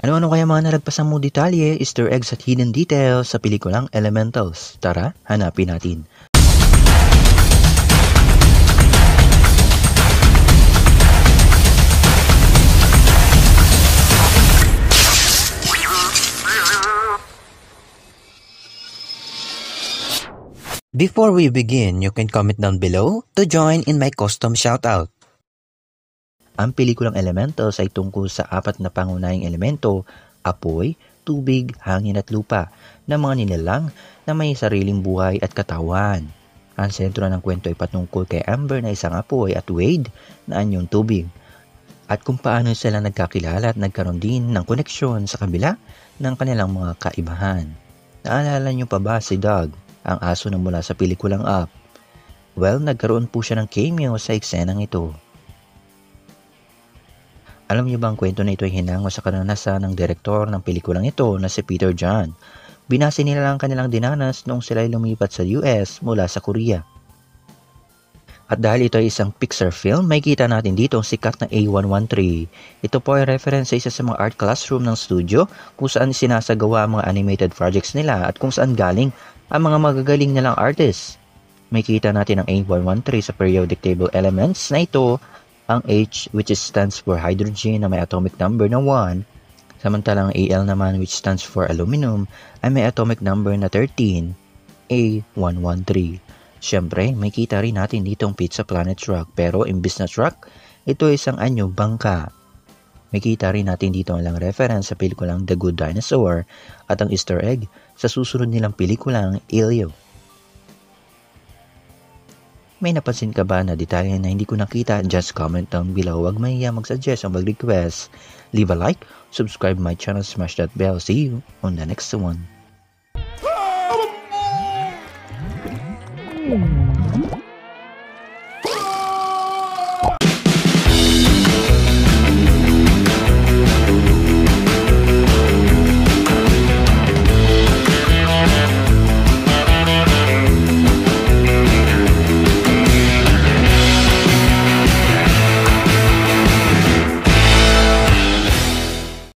Ano-ano kaya mga nalagpasan mo detalye, Easter eggs at hidden details sa pelikulang Elementals? Tara, hanapin natin. Before we begin, you can comment down below to join in my custom shoutout. Ang pelikulang Elementals ay tungkol sa apat na pangunahing elemento, apoy, tubig, hangin at lupa, na mga nilalang na may sariling buhay at katawan. Ang sentro ng kwento ay patungkol kay Amber na isang apoy at Wade na anyong tubig, at kung paano sila nagkakilala at nagkaroon din ng koneksyon sa kabila ng kanilang mga kaibahan. Naalala niyo pa ba si Doug, ang aso na mula sa pelikulang Up? Well, nagkaroon po siya ng cameo sa eksenang ito. Alam niyo ba ang kwento na ito ay hinango sa karanasan ng direktor ng pelikulang ito na si Peter John? Binase nila ang kanilang dinanas noong sila ay lumipat sa US mula sa Korea. At dahil ito ay isang Pixar film, may kita natin dito ang sikat na A113. Ito po ay reference sa isa sa mga art classroom ng studio kung saan sinasagawa ang mga animated projects nila at kung saan galing ang mga magagaling nilang artists. May kita natin ang A113 sa periodic table elements na ito, ang H which stands for hydrogen na may atomic number na 1, samantalang Al naman which stands for aluminum ay may atomic number na 13, A113. Siyempre, may kita rin natin dito ang Pizza Planet truck, pero imbis na truck, ito ay isang anyo bangka. May kita rin natin dito ang lang reference sa pelikulang The Good Dinosaur at ang Easter egg sa susunod nilang pelikulang Elio. May napansin ka ba na detalye na hindi ko nakita? Just comment down below. Huwag mahiya mag-suggest o mag-request. Leave a like, subscribe my channel, smash that bell. See you on the next one.